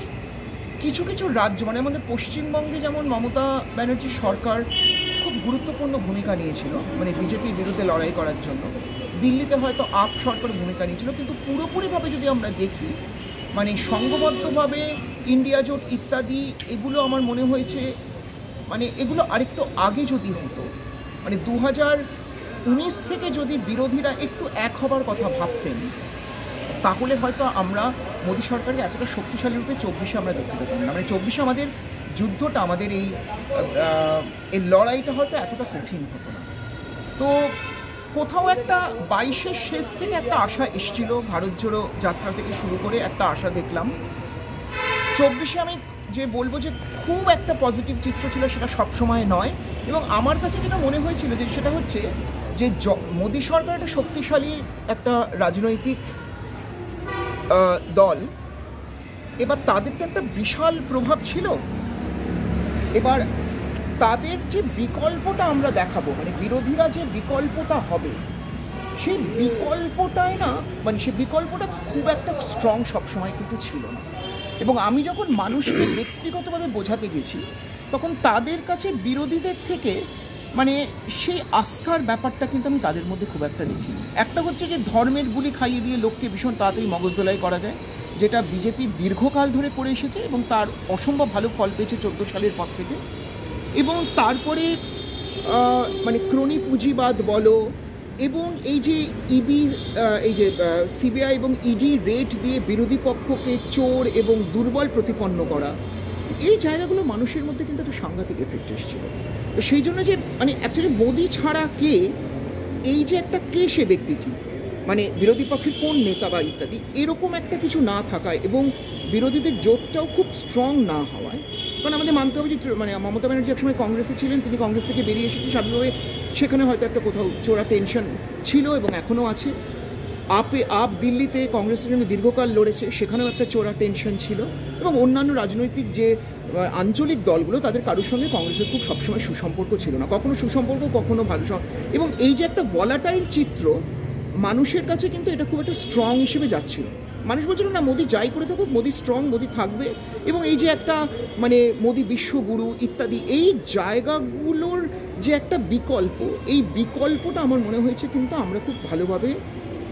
কিছু রাজ্য, মানে আমাদের পশ্চিমবঙ্গে যেমন মমতা ব্যানার্জির সরকার খুব গুরুত্বপূর্ণ ভূমিকা নিয়েছিল মানে বিজেপির বিরুদ্ধে লড়াই করার জন্য, দিল্লিতে হয়তো আপ সরকার ভূমিকা নিয়েছিল, কিন্তু পুরোপুরিভাবে যদি আমরা দেখি মানে সংঘবদ্ধভাবে ইন্ডিয়া জোট ইত্যাদি এগুলো আমার মনে হয়েছে মানে এগুলো আরেকটু আগে যদি হতো, মানে 2019 থেকে যদি বিরোধীরা একটু এক হবার কথা ভাবতেন তাহলে হয়তো আমরা মোদী সরকারকে এতটা শক্তিশালী রূপে 24-এ আমরা দেখতে পেতাম না। মানে 24-এ আমাদের যুদ্ধটা, আমাদের এই লড়াইটা হয়তো এতটা কঠিন হতো না। তো কোথাও একটা 22-এর শেষ থেকে একটা আশা এসেছিল, ভারত জোড়ো যাত্রা থেকে শুরু করে একটা আশা দেখলাম। 24-এ আমি যে বলবো যে খুব একটা পজিটিভ চিত্র ছিল সেটা সবসময় নয়। এবং আমার কাছে যেটা মনে হয়েছিল যে সেটা হচ্ছে যে মোদী সরকার একটা শক্তিশালী একটা রাজনৈতিক দল, এবার তাদের তো একটা বিশাল প্রভাব ছিল। এবার তাদের যে বিকল্পটা আমরা দেখাবো, মানে বিরোধীরা যে বিকল্পটা হবে, সেই বিকল্পটাই না, মানে সেই বিকল্পটা খুব একটা স্ট্রং সবসময় কিন্তু ছিল না। এবং আমি যখন মানুষকে ব্যক্তিগতভাবে বোঝাতে গেছি তখন তাদের কাছে বিরোধীদের থেকে মানে সেই আস্থার ব্যাপারটা কিন্তু আমি তাদের মধ্যে খুব একটা দেখিনি। একটা হচ্ছে যে ধর্মের গুলি খাইয়ে দিয়ে লোককে ভীষণ তাড়াতাড়ি মগজদোলাই করা যায়, যেটা বিজেপি দীর্ঘকাল ধরে করে এসেছে এবং তার অসম্ভব ভালো ফল পেয়েছে 14 সালের পর থেকে। এবং তারপরে মানে ক্রনি পুঁজিবাদ বলো, এবং এই যে এই যে সিবিআই এবং ইডি রেড দিয়ে বিরোধী পক্ষকে চোর এবং দুর্বল প্রতিপন্ন করা, এই জায়গাগুলো মানুষের মধ্যে কিন্তু একটা সাংঘাতিক এফেক্ট এসেছিল। তো সেই জন্য যে মানে অ্যাকচুয়ালি মোদি ছাড়া কে, এই যে একটা কে সে ব্যক্তিটি, মানে বিরোধী পক্ষের কোন নেতা বা ইত্যাদি, এরকম একটা কিছু না থাকায় এবং বিরোধীদের জোটটাও খুব স্ট্রং না হওয়ায়, কারণ আমাদের মানতে হবে যে মানে মমতা ব্যানার্জি একসময় কংগ্রেসে ছিলেন, তিনি কংগ্রেস থেকে বেরিয়ে এসেছে স্বাভাবিকভাবে, সেখানে হয়তো একটা কোথাও চোরা টেনশন ছিল এবং এখনও আছে। আপ দিল্লিতে কংগ্রেসের জন্য দীর্ঘকাল লড়েছে, সেখানেও একটা চোরা টেনশন ছিল। এবং অন্যান্য রাজনৈতিক যে আঞ্চলিক দলগুলো, তাদের কারোর সঙ্গে কংগ্রেসের খুব সবসময় সুসম্পর্ক ছিল না, কখনো সুসম্পর্ক কখনো ভালো। এবং এই যে একটা ভলাটাইল চিত্র, মানুষের কাছে কিন্তু এটা খুব একটা স্ট্রং হিসেবে যাচ্ছিল। মানুষ বলছিল না মোদি যাই করে থাকুক, মোদি স্ট্রং, মোদি থাকবে। এবং এই যে একটা মানে মোদি বিশ্বগুরু ইত্যাদি, এই জায়গাগুলোর যে একটা বিকল্প, এই বিকল্পটা আমার মনে হয়েছে কিন্তু আমরা খুব ভালোভাবে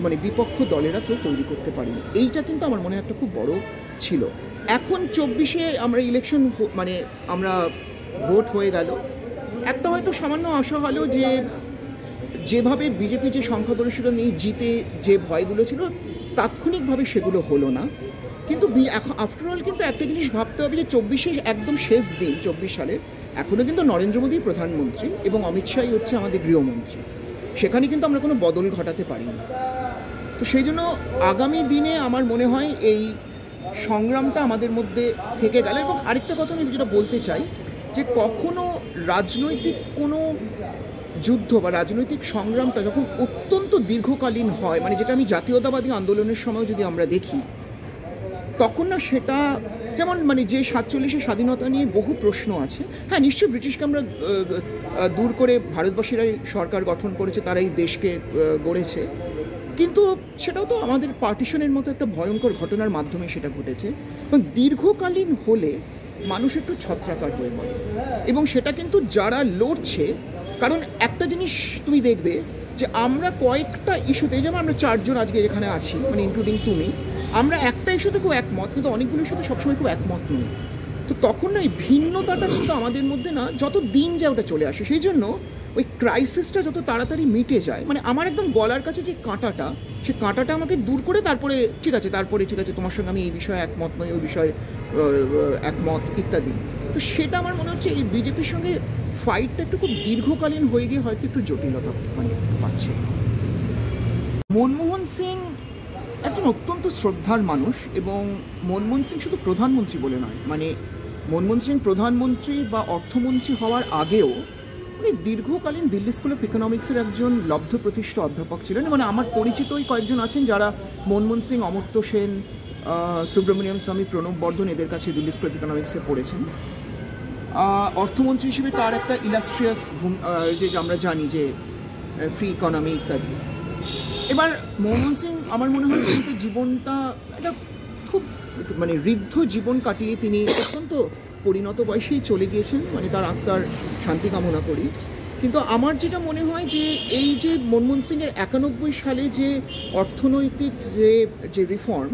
মানে বিপক্ষ দলেরা কেউ তৈরি করতে পারিনি। এইটা কিন্তু আমার মনে হয় একটা খুব বড় ছিল। এখন 24-এ আমরা ইলেকশন মানে আমরা ভোট হয়ে গেল, একটা হয়তো সামান্য আশা হলো যে যেভাবে বিজেপি যে সংখ্যাগরিষ্ঠতা নিয়ে জিতে যে ভয়গুলো ছিল তাৎক্ষণিকভাবে সেগুলো হলো না। কিন্তু আফটারঅল কিন্তু একটা জিনিস ভাবতে হবে যে 24-এ একদম শেষ দিন 24 সালের, এখনও কিন্তু নরেন্দ্র মোদী প্রধানমন্ত্রী এবং অমিত শাহই হচ্ছে আমাদের গৃহমন্ত্রী, সেখানে কিন্তু আমরা কোনো বদল ঘটাতে পারিনি। তো সেই জন্য আগামী দিনে আমার মনে হয় এই সংগ্রামটা আমাদের মধ্যে থেকে গেল। এবং আরেকটা কথা আমি যেটা বলতে চাই, যে কখনো রাজনৈতিক কোনো যুদ্ধ বা রাজনৈতিক সংগ্রামটা যখন অত্যন্ত দীর্ঘকালীন হয়, মানে যেটা আমি জাতীয়তাবাদী আন্দোলনের সময় যদি আমরা দেখি, তখন না সেটা যেমন মানে যে 47-এ স্বাধীনতা নিয়ে বহু প্রশ্ন আছে। হ্যাঁ, নিশ্চয়ই ব্রিটিশকে আমরা দূর করে ভারতবাসীরাই সরকার গঠন করেছে, তারাই দেশকে গড়েছে, কিন্তু সেটাও তো আমাদের পার্টিশনের মতো একটা ভয়ঙ্কর ঘটনার মাধ্যমে সেটা ঘটেছে। এবং দীর্ঘকালীন হলে মানুষ একটু ছত্রাকার হয়ে পড়ে, এবং সেটা কিন্তু যারা লড়ছে, কারণ একটা জিনিস তুমি দেখবে যে আমরা কয়েকটা ইস্যুতে, যেমন আমরা 4 জন আজকে এখানে আছি, মানে ইনক্লুডিং তুমি, আমরা একটা ইস্যুতে খুব একমত, কিন্তু অনেকগুলো ইস্যুতে সবসময় খুব একমত নই। তো তখন না এই ভিন্নতাটা কিন্তু আমাদের মধ্যে না যত দিন যায় ওটা চলে আসে। সেই জন্য ওই ক্রাইসিসটা যত তাড়াতাড়ি মিটে যায়, মানে আমার একদম গলার কাছে যে কাঁটাটা, সে কাঁটাটা আমাকে দূর করে তারপরে ঠিক আছে তোমার সঙ্গে আমি এই বিষয়ে একমত নই, ওই বিষয়ে একমত ইত্যাদি। তো সেটা আমার মনে হচ্ছে এই বিজেপির সঙ্গে ফাইটটা একটু খুব দীর্ঘকালীন হয়ে গিয়ে হয়তো একটু জটিলতা মানে পাচ্ছে। মনমোহন সিং একজন অত্যন্ত শ্রদ্ধার মানুষ, এবং মনমোহন সিং শুধু প্রধানমন্ত্রী বলে নয়, মানে মনমোহন সিং প্রধানমন্ত্রী বা অর্থমন্ত্রী হওয়ার আগেও উনি দীর্ঘকালীন দিল্লি স্কুল অফ ইকোনমিক্সের একজন লব্ধ প্রতিষ্ঠিত অধ্যাপক ছিলেন। মানে আমার পরিচিতই কয়েকজন আছেন যারা মনমোহন সিং, অমর্ত্য সেন, সুব্রমণিয়াম স্বামী, প্রণব বর্ধন, এদের কাছে দিল্লি স্কুল অফ ইকোনমিক্সে পড়েছেন। অর্থমন্ত্রী হিসেবে তার একটা ইলাস্ট্রিয়াস যে আমরা জানি যে ফ্রি ইকোনমি ইত্যাদি। এবার মনমোহন সিং আমার মনে হয় কিন্তু জীবনটা একটা খুব মানে ঋদ্ধ জীবন কাটিয়ে তিনি অত্যন্ত পরিণত বয়সেই চলে গিয়েছেন, মানে তার আত্মার শান্তি কামনা করি। কিন্তু আমার যেটা মনে হয় যে এই যে মনমোহন সিংয়ের 91 সালে যে অর্থনৈতিক যে রিফর্ম,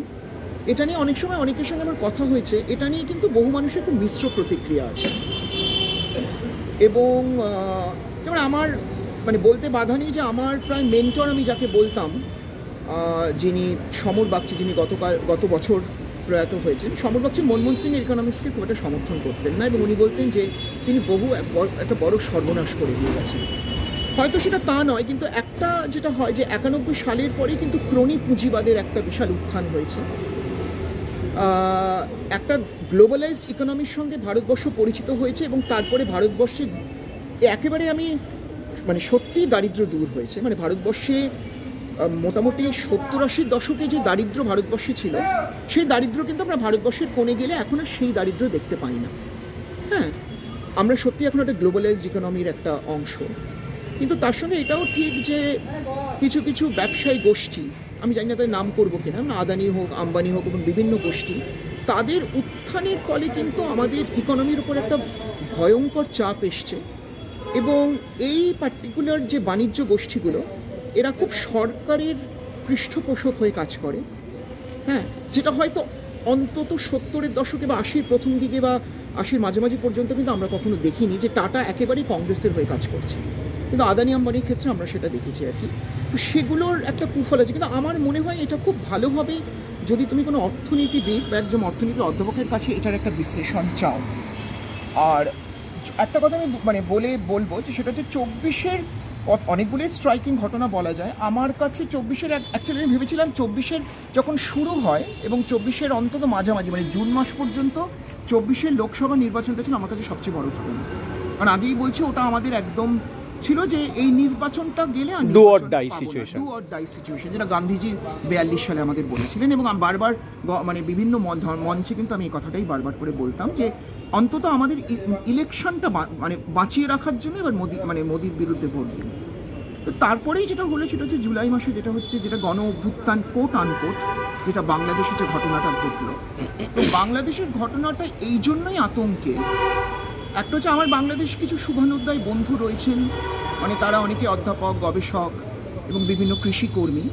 এটা নিয়ে অনেক সময় অনেকের সঙ্গে আমার কথা হয়েছে, এটা নিয়ে কিন্তু বহু মানুষের খুব মিশ্র প্রতিক্রিয়া আছে। এবং যেমন আমার মানে বলতে বাধা নেই যে আমার প্রায় মেন্টর আমি যাকে বলতাম, যিনি সমর বাগচি, যিনি গত বছর প্রয়াত হয়েছেন, সমর বাগচি মনমোহন সিংয়ের ইকোনমিক্সকে খুব একটা সমর্থন করতেন না, এবং উনি বলতেন যে তিনি একটা বড় সর্বনাশ করে দিয়ে গেছেন। হয়তো সেটা তা নয়, কিন্তু একটা যেটা হয় যে 91 সালের পরে কিন্তু ক্রনি পুঁজিবাদের একটা বিশাল উত্থান হয়েছে। একটা গ্লোবালাইজড ইকোনমির সঙ্গে ভারতবর্ষ পরিচিত হয়েছে এবং তারপরে ভারতবর্ষে একেবারে আমি মানে সত্যিই দারিদ্র্য দূর হয়েছে। মানে ভারতবর্ষে মোটামুটি 70-80 দশকে যে দারিদ্র্য ভারতবর্ষে ছিল, সেই দারিদ্র্য কিন্তু আমরা ভারতবর্ষের কোণে গেলে এখন আর সেই দারিদ্র্য দেখতে পাই না। হ্যাঁ, আমরা সত্যি এখন একটা গ্লোবালাইজড ইকোনমির একটা অংশ। কিন্তু তার সঙ্গে এটাও ঠিক যে কিছু কিছু ব্যবসায়ী গোষ্ঠী, আমি জানি না তাদের নাম করবো কিনা, আদানি হোক, আম্বানি হোক এবং বিভিন্ন গোষ্ঠী, তাদের উত্থানের ফলে কিন্তু আমাদের ইকোনমির উপর একটা ভয়ঙ্কর চাপ এসছে। এবং এই পার্টিকুলার যে বাণিজ্য গোষ্ঠীগুলো, এরা খুব সরকারের পৃষ্ঠপোষক হয়ে কাজ করে। হ্যাঁ, যেটা হয়তো অন্তত 70-এর দশকে বা 80-র প্রথম দিকে বা 80-র মাঝামাঝি পর্যন্ত কিন্তু আমরা কখনো দেখিনি যে টাটা একেবারেই কংগ্রেসের হয়ে কাজ করছে, কিন্তু আদানি আম্বানির ক্ষেত্রে আমরা সেটা দেখেছি আর কি। তো সেগুলোর একটা কুফল আছে। কিন্তু আমার মনে হয় এটা খুব ভালোভাবে যদি তুমি কোনো অর্থনীতিবিদ বা একজন অর্থনীতি অধ্যাপকের কাছে এটার একটা বিশ্লেষণ চাও। আর একটা কথা আমি মানে বলবো যে সেটা হচ্ছে 24-এর অনেকগুলোই স্ট্রাইকিং ঘটনা বলা যায়। আমার কাছে 24-এর অ্যাকচুয়ালি আমি ভেবেছিলাম 24-এর যখন শুরু হয় এবং 24-এর অন্তত মাঝামাঝি মানে জুন মাস পর্যন্ত 24-এর লোকসভা নির্বাচনটা ছিল আমার কাছে সবচেয়ে বড় ঘটনা। কারণ আগেই বলছি ওটা আমাদের একদম ছিল যে এই নির্বাচনটা গেলে ডু অর ডাই সিচুয়েশন, যেটা গান্ধীজি 42 সালে আমাদের বলেছিলেন। এবং আমি বারবার মানে বিভিন্ন মঞ্চে কিন্তু আমি এই কথাটাই বারবার করে বলতাম যে অন্তত আমাদের ইলেকশনটা মানে বাঁচিয়ে রাখার জন্য এবার মোদির বিরুদ্ধে ভোট দিন। তো তারপরেই যেটা হলো সেটা হচ্ছে জুলাই মাসে যেটা গণ অভ্যুত্থান কোট আনকোট, যেটা বাংলাদেশে যে ঘটনাটা ঘটলো। তো বাংলাদেশের ঘটনাটা এই জন্যই আতঙ্কে। একটা হচ্ছে আমার বাংলাদেশ কিছু শুভানুধ্যায়ী বন্ধু রয়েছেন, মানে তারা অনেকে অধ্যাপক, গবেষক এবং বিভিন্ন কৃষিকর্মী।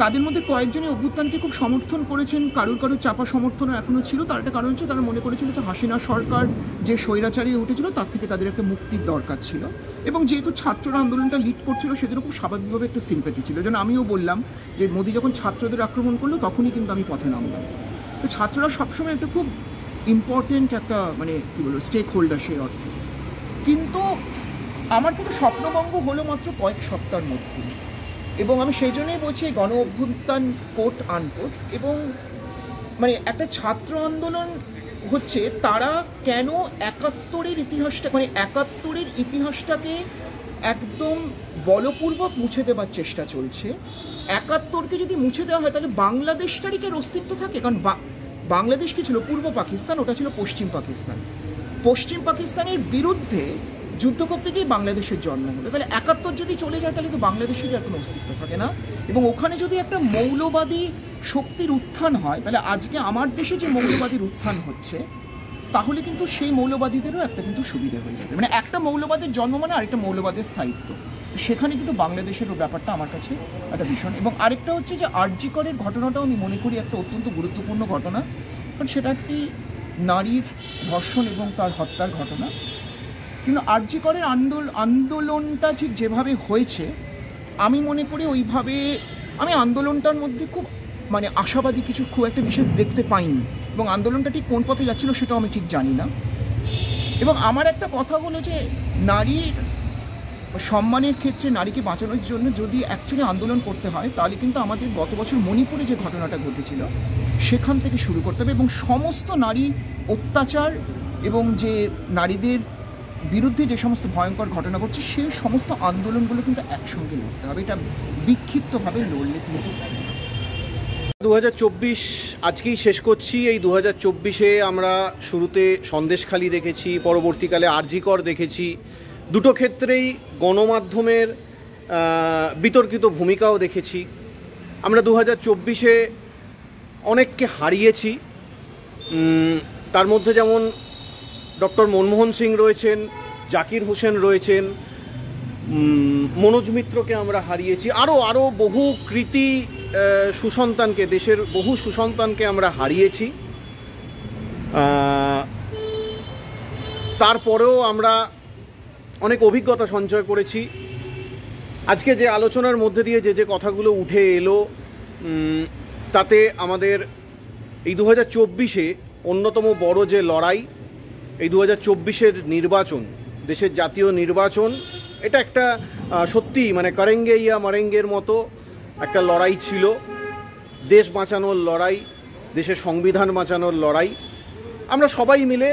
তাদের মধ্যে কয়েকজনই অভ্যুত্থানকে খুব সমর্থন করেছেন, কারুর চাপা সমর্থনও এখনও ছিল। তার একটা কারণ হচ্ছে তারা মনে করেছিল যে হাসিনা সরকার যে স্বৈরাচারী উঠেছিল তার থেকে তাদের একটা মুক্তির দরকার ছিল। এবং যেহেতু ছাত্ররা আন্দোলনটা লিড করছিল সেদিনও খুব স্বাভাবিকভাবে একটা সিম্প্যাথি ছিল। যেন আমিও বললাম যে মোদি যখন ছাত্রদের আক্রমণ করলো তখনই কিন্তু আমি পথে নামলাম। তো ছাত্ররা সবসময় একটা খুব ইম্পর্টেন্ট একটা মানে কী বলবো স্টেক হোল্ডার সেই অর্থে। কিন্তু আমার কিন্তু স্বপ্নভঙ্গ হলো মাত্র কয়েক সপ্তাহের মধ্যে। এবং আমি সেই জন্যই বলছি গণ অভ্যুত্থান কোট আনকোট। এবং মানে একটা ছাত্র আন্দোলন হচ্ছে তারা কেন 71-এর ইতিহাসটা মানে 71-এর ইতিহাসটাকে একদম বলপূর্বক মুছে দেওয়ার চেষ্টা চলছে। 71-কে যদি মুছে দেওয়া হয় তাহলে বাংলাদেশটারই কি অস্তিত্ব থাকে? কারণ বাংলাদেশ কি ছিল? পূর্ব পাকিস্তান, ওটা ছিল পশ্চিম পাকিস্তান। পশ্চিম পাকিস্তানের বিরুদ্ধে যুদ্ধ করতে গিয়ে বাংলাদেশের জন্ম হলো। তাহলে 71 যদি চলে যায় তাহলে তো বাংলাদেশেরই আর কোনো অস্তিত্ব থাকে না। এবং ওখানে যদি একটা মৌলবাদী শক্তির উত্থান হয় তাহলে আজকে আমার দেশে যে মৌলবাদীর উত্থান হচ্ছে তাহলে কিন্তু সেই মৌলবাদীদেরও একটা কিন্তু সুবিধা হয়ে যাবে। মানে একটা মৌলবাদের জন্ম মানে আরেকটা মৌলবাদের স্থায়িত্ব, সেখানে কিন্তু বাংলাদেশের ব্যাপারটা আমার কাছে একটা ভীষণ। এবং আরেকটা হচ্ছে যে আরজি করের ঘটনাটাও আমি মনে করি একটা অত্যন্ত গুরুত্বপূর্ণ ঘটনা, কারণ সেটা একটি নারীর ধর্ষণ এবং তার হত্যার ঘটনা। কিন্তু আরজি করের আন্দোলনটা ঠিক যেভাবে হয়েছে আমি মনে করি ওইভাবে আমি আন্দোলনটার মধ্যে খুব মানে আশাবাদী কিছু খুব একটা বিশেষ দেখতে পাইনি। এবং আন্দোলনটা ঠিক কোন পথে যাচ্ছিল সেটাও আমি ঠিক জানি না। এবং আমার একটা কথা হলো যে নারীর সম্মানের ক্ষেত্রে নারীকে বাঁচানোর জন্য যদি অ্যাকচুয়ালি আন্দোলন করতে হয় তাহলে কিন্তু আমাদের গত বছর মণিপুরে যে ঘটনাটা ঘটেছিল সেখান থেকে শুরু করতে হবে। এবং সমস্ত নারী অত্যাচার এবং যে নারীদের বিরুদ্ধে যে সমস্ত ভয়ঙ্কর ঘটনা ঘটছে সেই সমস্ত আন্দোলনগুলো কিন্তু একসঙ্গে লড়তে হবে। এটা বিক্ষিপ্তভাবে লড়লে কিন্তু 2024 আজকেই শেষ করছি। এই 2024-এ আমরা শুরুতে সন্দেশখালি দেখেছি, পরবর্তীকালে আরজি কর দেখেছি। দুটো ক্ষেত্রেই গণমাধ্যমের বিতর্কিত ভূমিকাও দেখেছি। আমরা 2024-এ অনেককে হারিয়েছি। তার মধ্যে যেমন ডক্টর মনমোহন সিং রয়েছেন, জাকির হোসেন রয়েছেন, মনোজ মিত্রকে আমরা হারিয়েছি, আরও বহু কৃতি সুসন্তানকে, দেশের বহু সুসন্তানকে আমরা হারিয়েছি। তারপরেও আমরা অনেক অভিজ্ঞতা সঞ্চয় করেছি। আজকে যে আলোচনার মধ্যে দিয়ে যে কথাগুলো উঠে এলো তাতে আমাদের এই 2024-এ অন্যতম বড় যে লড়াই, এই 2024-এর নির্বাচন, দেশের জাতীয় নির্বাচন, এটা একটা সত্যি মানে করেঙ্গে ইয়া মরেঙ্গের মতো একটা লড়াই ছিল, দেশ বাঁচানোর লড়াই। দেশের সংবিধান বাঁচানোর লড়াই। আমরা সবাই মিলে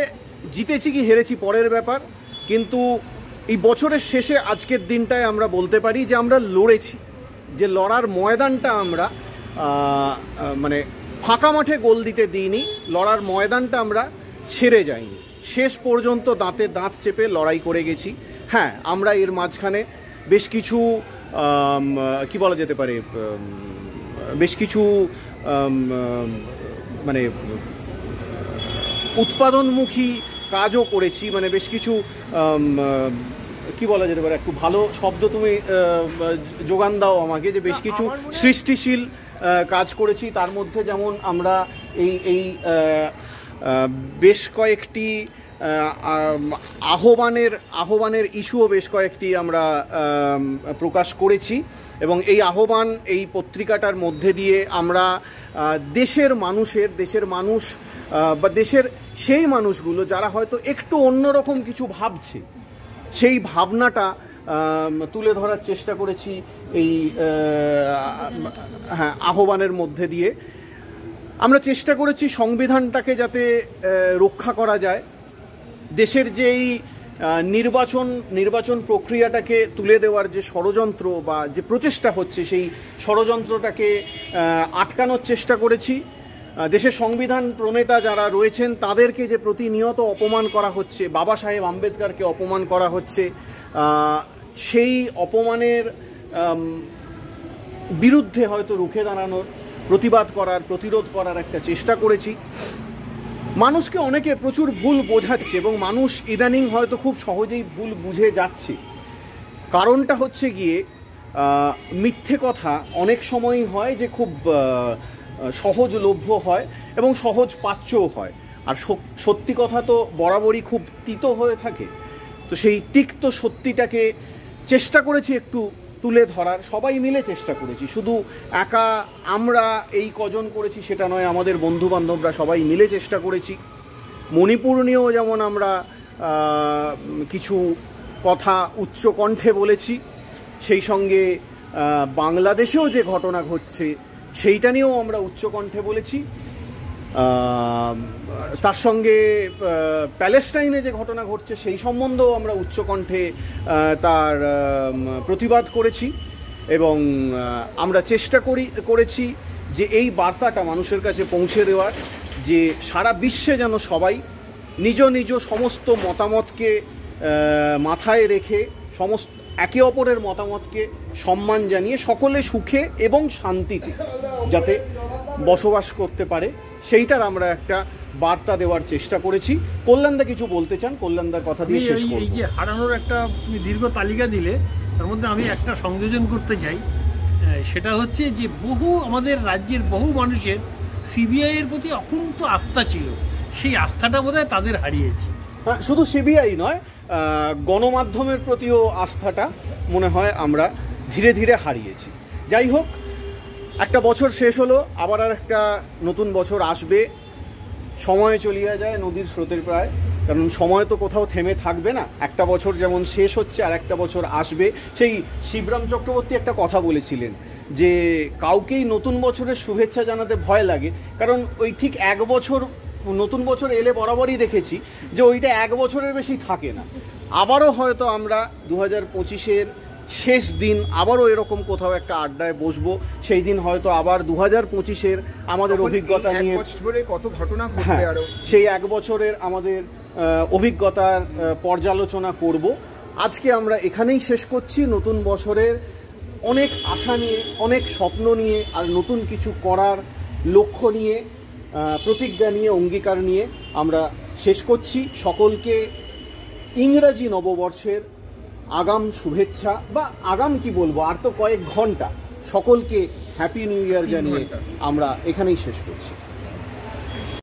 জিতেছি কি হেরেছি পরের ব্যাপার, কিন্তু এই বছরের শেষে আজকের দিনটায় আমরা বলতে পারি যে আমরা লড়েছি, যে লড়ার ময়দানটা আমরা মানে ফাঁকা মাঠে গোল দিতে দিইনি, লড়ার ময়দানটা আমরা ছেড়ে যাইনি, শেষ পর্যন্ত দাঁতে দাঁত চেপে লড়াই করে গেছি। হ্যাঁ, আমরা এর মাঝখানে বেশ কিছু কি বলা যেতে পারে, বেশ কিছু মানে উৎপাদনমুখী কাজও করেছি, মানে বেশ কিছু কি বলা যেতে পারে, একটু ভালো শব্দ তুমি যোগান দাও আমাকে, যে বেশ কিছু সৃষ্টিশীল কাজ করেছি। তার মধ্যে যেমন আমরা এই বেশ কয়েকটি আহ্বানের ইস্যুও বেশ কয়েকটি আমরা প্রকাশ করেছি, এবং এই আহ্বান এই পত্রিকাটার মধ্যে দিয়ে আমরা দেশের মানুষ বা দেশের সেই মানুষগুলো যারা হয়তো একটু অন্যরকম কিছু ভাবছে, সেই ভাবনাটা তুলে ধরার চেষ্টা করেছি এই হ্যাঁ আহ্বানের মধ্যে দিয়ে। আমরা চেষ্টা করেছি সংবিধানটাকে যাতে রক্ষা করা যায়, দেশের যেই নির্বাচন প্রক্রিয়াটাকে তুলে দেওয়ার যে ষড়যন্ত্র বা যে প্রচেষ্টা হচ্ছে, সেই ষড়যন্ত্রটাকে আটকানোর চেষ্টা করেছি। দেশের সংবিধান প্রণেতা যারা রয়েছেন তাদেরকে যে প্রতিনিয়ত অপমান করা হচ্ছে, বাবা সাহেব আম্বেদকরকে অপমান করা হচ্ছে, সেই অপমানের বিরুদ্ধে হয়তো রুখে দাঁড়ানোর, প্রতিবাদ করার, প্রতিরোধ করার একটা চেষ্টা করেছি। মানুষকে অনেকে প্রচুর ভুল বোঝাচ্ছে এবং মানুষ ইদানিং হয়তো খুব সহজেই ভুল বুঝে যাচ্ছে। কারণটা হচ্ছে গিয়ে মিথ্যে কথা অনেক সময়ই হয় যে খুব সহজলভ্য হয় এবং সহজ পাচ্যও হয়, আর সত্যি কথা তো বরাবরই খুব তিতো হয়ে থাকে। তো সেই তিক্ত সত্যিটাকে চেষ্টা করেছি একটু তুলে ধরার, সবাই মিলে চেষ্টা করেছি, শুধু একা আমরা এই কজন করেছি সেটা নয়, আমাদের বন্ধুবান্ধবরা সবাই মিলে চেষ্টা করেছি। মণিপুর নিয়েও যেমন আমরা কিছু কথা উচ্চ কণ্ঠে বলেছি, সেই সঙ্গে বাংলাদেশেও যে ঘটনা ঘটছে সেইটা নিয়েও আমরা উচ্চকণ্ঠে বলেছি, তার সঙ্গে প্যালেস্টাইনে যে ঘটনা ঘটছে সেই সম্বন্ধেও আমরা উচ্চকণ্ঠে তার প্রতিবাদ করেছি, এবং আমরা চেষ্টা করেছি যে এই বার্তাটা মানুষের কাছে পৌঁছে দেওয়ার, যে সারা বিশ্বে যেন সবাই নিজ নিজ সমস্ত মতামতকে মাথায় রেখে, সমস্ত একে অপরের মতামতকে সম্মান জানিয়ে সকলে সুখে এবং শান্তিতে যাতে বসবাস করতে পারে, সেইটার আমরা একটা বার্তা দেওয়ার চেষ্টা করেছি। কল্যাণদা কিছু বলতে চান? কল্যাণদার কথা দিয়ে শেষ করব। এই যে হারানোর একটা তুমি দীর্ঘ তালিকা দিলে, তার মধ্যে আমি একটা সংযোজন করতে চাই, সেটা হচ্ছে যে আমাদের রাজ্যের বহু মানুষের সিবিআই এর প্রতি অকুণ্ঠ আস্থা ছিল, সেই আস্থাটা বোধহয় তাদের হারিয়েছে। শুধু সিবিআই নয়, গণমাধ্যমের প্রতিও আস্থাটা মনে হয় আমরা ধীরে ধীরে হারিয়েছি। যাই হোক, একটা বছর শেষ হলো, আবার আর একটা নতুন বছর আসবে। সময় চলিয়া যায় নদীর স্রোতের প্রায়, কারণ সময় তো কোথাও থেমে থাকবে না। একটা বছর যেমন শেষ হচ্ছে, আর একটা বছর আসবে। সেই শিবরাম চক্রবর্তী একটা কথা বলেছিলেন যে কাউকেই নতুন বছরের শুভেচ্ছা জানাতে ভয় লাগে, কারণ ওই ঠিক এক বছর নতুন বছর এলে বরাবরই দেখেছি যে ওইটা এক বছরের বেশি থাকে না। আবারও হয়তো আমরা 2025-এর শেষ দিন আবারও এরকম কোথাও একটা আড্ডায় বসবো, সেই দিন হয়তো আবার 2025-এর আমাদের অভিজ্ঞতা নিয়ে কত ঘটনা ঘটবে, আরো সেই এক বছরের আমাদের অভিজ্ঞতার পর্যালোচনা করব। আজকে আমরা এখানেই শেষ করছি। নতুন বছরের অনেক আশা নিয়ে, অনেক স্বপ্ন নিয়ে, আর নতুন কিছু করার লক্ষ্য নিয়ে, প্রতিজ্ঞা নিয়ে, অঙ্গীকার নিয়ে আমরা শেষ করছি। সকলকে ইংরাজি নববর্ষের আগাম শুভেচ্ছা, বা আগাম কি বলবো, আর তো কয়েক ঘন্টা, সকলকে হ্যাপি নিউ ইয়ার জানিয়ে আমরা এখানেই শেষ করছি।